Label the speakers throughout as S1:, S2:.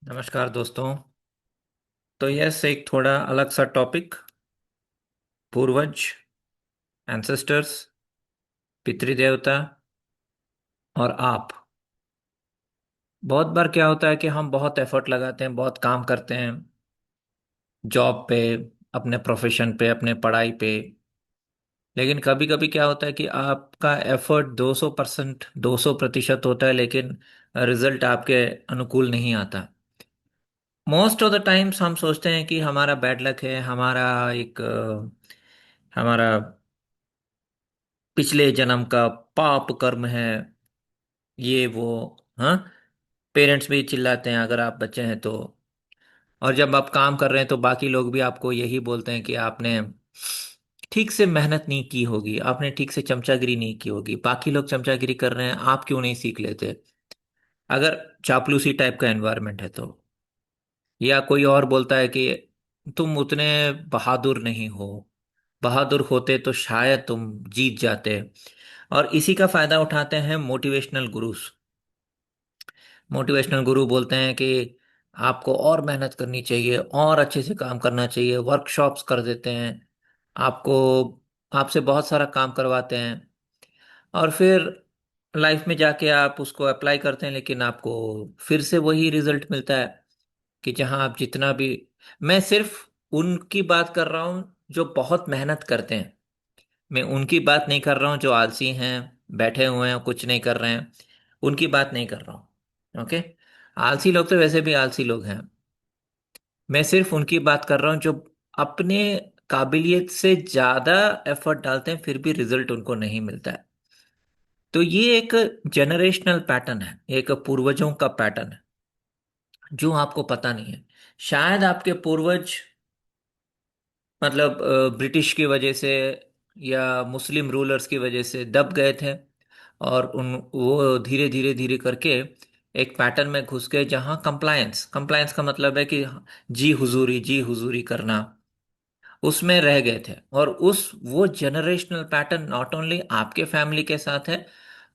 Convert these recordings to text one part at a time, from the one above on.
S1: नमस्कार दोस्तों। तो यस, एक थोड़ा अलग सा टॉपिक। पूर्वज, एंसेस्टर्स, पितृदेवता और आप। बहुत बार क्या होता है कि हम बहुत एफर्ट लगाते हैं, बहुत काम करते हैं, जॉब पे, अपने प्रोफेशन पे, अपने पढ़ाई पे। लेकिन कभी कभी क्या होता है कि आपका एफर्ट 200% 200% होता है, लेकिन रिजल्ट आपके अनुकूल नहीं आता। मोस्ट ऑफ द टाइम्स हम सोचते हैं कि हमारा बैड लक है, हमारा एक हमारा पिछले जन्म का पाप कर्म है, ये वो। हाँ, पेरेंट्स भी चिल्लाते हैं अगर आप बच्चे हैं तो। और जब आप काम कर रहे हैं तो बाकी लोग भी आपको यही बोलते हैं कि आपने ठीक से मेहनत नहीं की होगी, आपने ठीक से चमचागिरी नहीं की होगी, बाकी लोग चमचागिरी कर रहे हैं, आप क्यों नहीं सीख लेते। अगर चापलूसी टाइप का एनवायरनमेंट है तो। या कोई और बोलता है कि तुम उतने बहादुर नहीं हो, बहादुर होते तो शायद तुम जीत जाते। और इसी का फायदा उठाते हैं मोटिवेशनल गुरुस। मोटिवेशनल गुरु बोलते हैं कि आपको और मेहनत करनी चाहिए, और अच्छे से काम करना चाहिए, वर्कशॉप्स कर देते हैं आपको, आपसे बहुत सारा काम करवाते हैं। और फिर लाइफ में जाके आप उसको अप्लाई करते हैं, लेकिन आपको फिर से वही रिजल्ट मिलता है कि जहां आप जितना भी। मैं सिर्फ उनकी बात कर रहा हूं जो बहुत मेहनत करते हैं। मैं उनकी बात नहीं कर रहा हूँ जो आलसी हैं, बैठे हुए हैं, कुछ नहीं कर रहे हैं। उनकी बात नहीं कर रहा हूँ। ओके। आलसी लोग तो वैसे भी आलसी लोग हैं। मैं सिर्फ उनकी बात कर रहा हूँ जो अपने काबिलियत से ज्यादा एफर्ट डालते हैं, फिर भी रिजल्ट उनको नहीं मिलता है। तो ये एक जनरेशनल पैटर्न है, एक पूर्वजों का पैटर्न है जो आपको पता नहीं है। शायद आपके पूर्वज मतलब ब्रिटिश की वजह से या मुस्लिम रूलर्स की वजह से दब गए थे, और उन वो धीरे धीरे धीरे करके एक पैटर्न में घुस गए जहां कंप्लायंस कंप्लायंस का मतलब है कि जी हुजूरी करना, उसमें रह गए थे। और उस वो जनरेशनल पैटर्न नॉट ओनली आपके फैमिली के साथ है,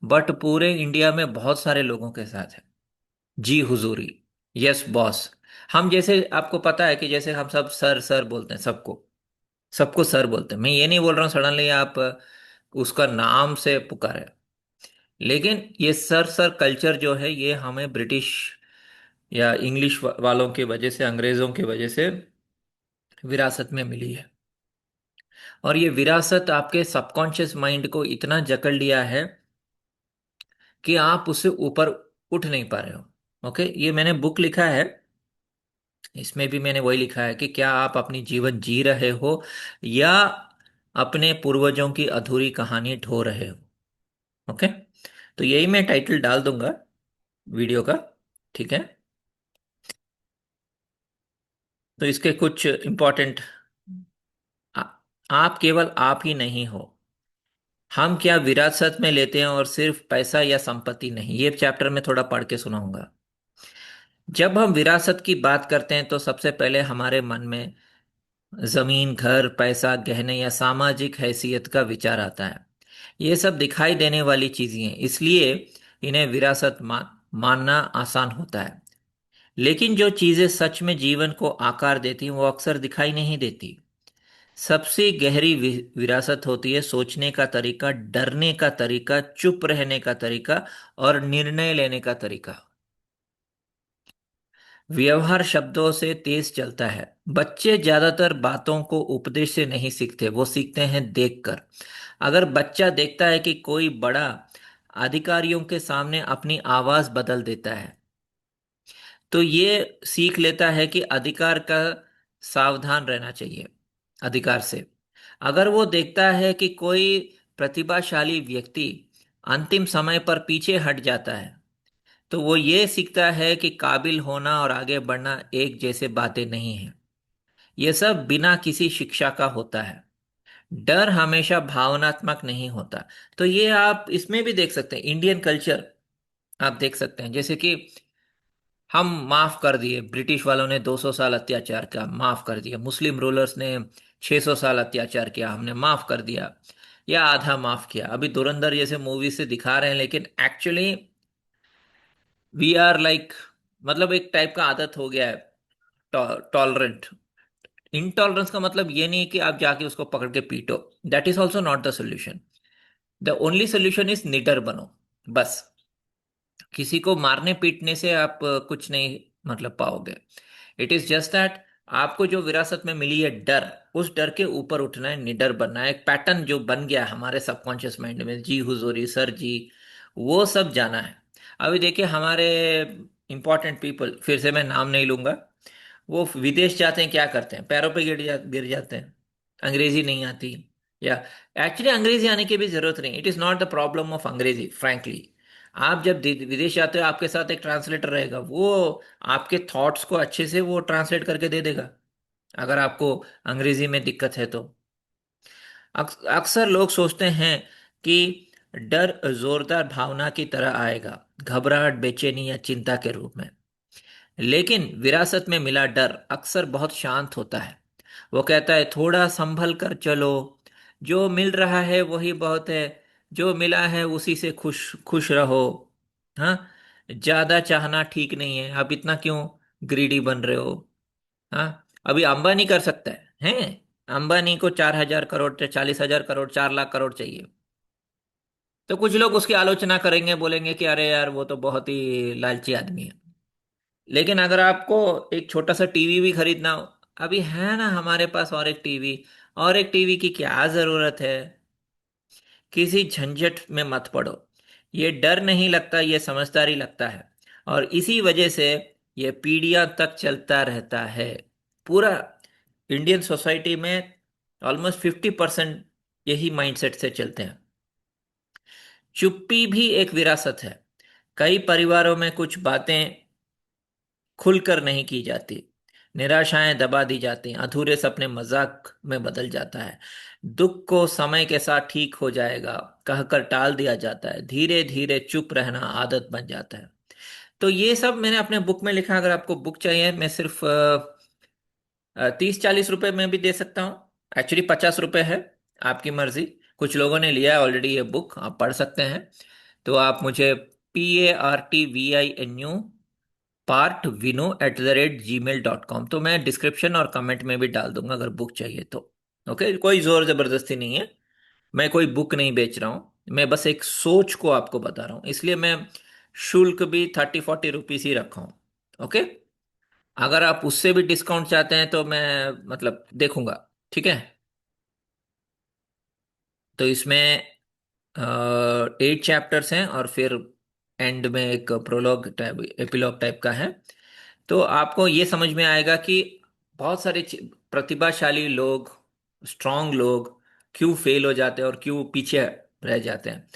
S1: बट पूरे इंडिया में बहुत सारे लोगों के साथ है। जी हुजूरी, यस बॉस। हम जैसे आपको पता है कि जैसे हम सब सर सर बोलते हैं सबको, सबको सर बोलते हैं। मैं ये नहीं बोल रहा हूँ सडनली आप उसका नाम से पुकारे, लेकिन ये सर सर कल्चर जो है ये हमें ब्रिटिश या इंग्लिश वालों की वजह से, अंग्रेजों की वजह से विरासत में मिली है। और ये विरासत आपके सबकॉन्शियस माइंड को इतना जकड़ लिया है कि आप उससे ऊपर उठ नहीं पा रहे हो। ओके, ये मैंने बुक लिखा है, इसमें भी मैंने वही लिखा है कि क्या आप अपनी जीवन जी रहे हो या अपने पूर्वजों की अधूरी कहानी ढो रहे हो। ओके। तो यही मैं टाइटल डाल दूंगा वीडियो का। ठीक है। तो इसके कुछ इंपॉर्टेंट, आप केवल आप ही नहीं हो। हम क्या विरासत में लेते हैं, और सिर्फ पैसा या संपत्ति नहीं, ये चैप्टर में थोड़ा पढ़ के सुनाऊंगा। जब हम विरासत की बात करते हैं तो सबसे पहले हमारे मन में जमीन, घर, पैसा, गहने या सामाजिक हैसियत का विचार आता है। ये सब दिखाई देने वाली चीजें हैं, इसलिए इन्हें विरासत मानना आसान होता है। लेकिन जो चीजें सच में जीवन को आकार देती हैं वो अक्सर दिखाई नहीं देती। सबसे गहरी विरासत होती है सोचने का तरीका, डरने का तरीका, चुप रहने का तरीका और निर्णय लेने का तरीका। व्यवहार शब्दों से तेज चलता है। बच्चे ज्यादातर बातों को उपदेश से नहीं सीखते, वो सीखते हैं देखकर। अगर बच्चा देखता है कि कोई बड़ा अधिकारियों के सामने अपनी आवाज बदल देता है, तो ये सीख लेता है कि अधिकार का सावधान रहना चाहिए अधिकार से। अगर वो देखता है कि कोई प्रतिभाशाली व्यक्ति अंतिम समय पर पीछे हट जाता है, तो वो ये सीखता है कि काबिल होना और आगे बढ़ना एक जैसे बातें नहीं है। ये सब बिना किसी शिक्षा का होता है। डर हमेशा भावनात्मक नहीं होता। तो ये आप इसमें भी देख सकते हैं, इंडियन कल्चर आप देख सकते हैं। जैसे कि हम माफ कर दिए, ब्रिटिश वालों ने 200 साल अत्याचार किया, माफ कर दिया। मुस्लिम रूलर्स ने 600 साल अत्याचार किया, हमने माफ कर दिया या आधा माफ किया। अभी धुरंधर जैसे मूवी से दिखा रहे हैं, लेकिन एक्चुअली वी आर लाइक मतलब एक टाइप का आदत हो गया है, टॉलरेंट। इंटॉलरेंस का मतलब ये नहीं कि आप जाके उसको पकड़ के पीटो, that is also not the solution. The only solution is निडर बनो, बस। किसी को मारने पीटने से आप कुछ नहीं मतलब पाओगे। इट इज जस्ट दैट आपको जो विरासत में मिली है डर, उस डर के ऊपर उठना है, निडर बनना है। एक पैटर्न जो बन गया हमारे सबकॉन्शियस माइंड में, जी हुजूरी सर जी, वो सब जाना है। अभी देखिए हमारे इंपॉर्टेंट पीपल, फिर से मैं नाम नहीं लूंगा, वो विदेश जाते हैं क्या करते हैं, पैरों पे गिर जाते हैं, अंग्रेजी नहीं आती। या एक्चुअली अंग्रेजी आने की भी जरूरत नहीं, it is not the problem of अंग्रेजी फ्रैंकली। आप जब विदेश जाते हो आपके साथ एक ट्रांसलेटर रहेगा, वो आपके थॉट्स को अच्छे से वो ट्रांसलेट करके दे देगा, अगर आपको अंग्रेजी में दिक्कत है तो। अक्सर लोग सोचते हैं कि डर जोरदार भावना की तरह आएगा, घबराहट, बेचैनी या चिंता के रूप में। लेकिन विरासत में मिला डर अक्सर बहुत शांत होता है। वो कहता है थोड़ा संभल कर चलो, जो मिल रहा है वही बहुत है, जो मिला है उसी से खुश खुश रहो। हाँ, ज्यादा चाहना ठीक नहीं है, आप इतना क्यों ग्रीडी बन रहे हो। हाँ, अभी अंबानी कर सकता है हैं? अंबानी को 4,000 करोड़, 40,000 करोड़, 4 लाख करोड़ चाहिए। तो कुछ लोग उसकी आलोचना करेंगे, बोलेंगे कि अरे यार वो तो बहुत ही लालची आदमी है। लेकिन अगर आपको एक छोटा सा टीवी भी खरीदना हो, अभी है ना हमारे पास और एक टीवी, और एक टीवी की क्या जरूरत है। किसी झंझट में मत पड़ो, ये डर नहीं लगता, ये समझदारी लगता है। और इसी वजह से ये पीढ़ियां तक चलता रहता है। पूरा इंडियन सोसाइटी में ऑलमोस्ट 50% यही माइंडसेट से चलते हैं। चुप्पी भी एक विरासत है। कई परिवारों में कुछ बातें खुलकर नहीं की जाती, निराशाएं दबा दी जाती हैं, अधूरे सपने मजाक में बदल जाता है, दुख को समय के साथ ठीक हो जाएगा कहकर टाल दिया जाता है, धीरे धीरे चुप रहना आदत बन जाता है। तो ये सब मैंने अपने बुक में लिखा। अगर आपको बुक चाहिए, मैं सिर्फ 30-40 रुपए में भी दे सकता हूँ। एक्चुअली 50 रुपए है, आपकी मर्जी। कुछ लोगों ने लिया है ऑलरेडी, ये बुक आप पढ़ सकते हैं। तो आप मुझे PARTVINU partVinu@gmail.com, तो मैं डिस्क्रिप्शन और कमेंट में भी डाल दूंगा अगर बुक चाहिए तो। ओके, कोई जोर जबरदस्ती नहीं है, मैं कोई बुक नहीं बेच रहा हूँ, मैं बस एक सोच को आपको बता रहा हूँ, इसलिए मैं शुल्क भी 30-40 रुपीज ही रखा हूँ। ओके, अगर आप उससे भी डिस्काउंट चाहते हैं तो मैं मतलब देखूंगा। ठीक है, तो इसमें 8 चैप्टर्स हैं और फिर एंड में एक प्रोलॉग टाइप, एपिलॉग टाइप का है। तो आपको ये समझ में आएगा कि बहुत सारे प्रतिभाशाली लोग, स्ट्रांग लोग क्यों फेल हो जाते हैं और क्यों पीछे रह जाते हैं।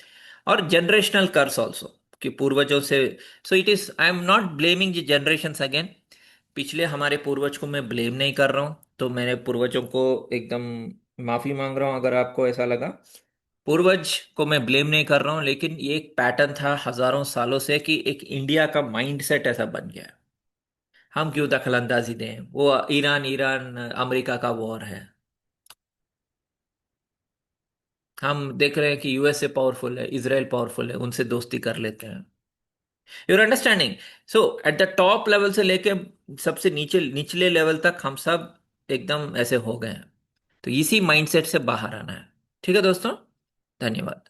S1: और जनरेशनल कर्स ऑल्सो, कि पूर्वजों से। So it is, I am not blaming the generations again. पिछले हमारे पूर्वज को मैं ब्लेम नहीं कर रहा हूँ, तो मेरे पूर्वजों को एकदम माफी मांग रहा हूँ अगर आपको ऐसा लगा। पूर्वज को मैं ब्लेम नहीं कर रहा हूँ, लेकिन ये एक पैटर्न था हजारों सालों से कि एक इंडिया का माइंडसेट ऐसा बन गया है। हम क्यों दखलंदाजी दें, वो ईरान ईरान अमेरिका का वॉर है, हम देख रहे हैं कि यूएसए पावरफुल है, इसराइल पावरफुल है, उनसे दोस्ती कर लेते हैं। Your understanding? So at the top level से लेके सबसे नीचे निचले लेवल तक हम सब एकदम ऐसे हो गए हैं। तो इसी माइंडसेट से बाहर आना है। ठीक है दोस्तों, धन्यवाद।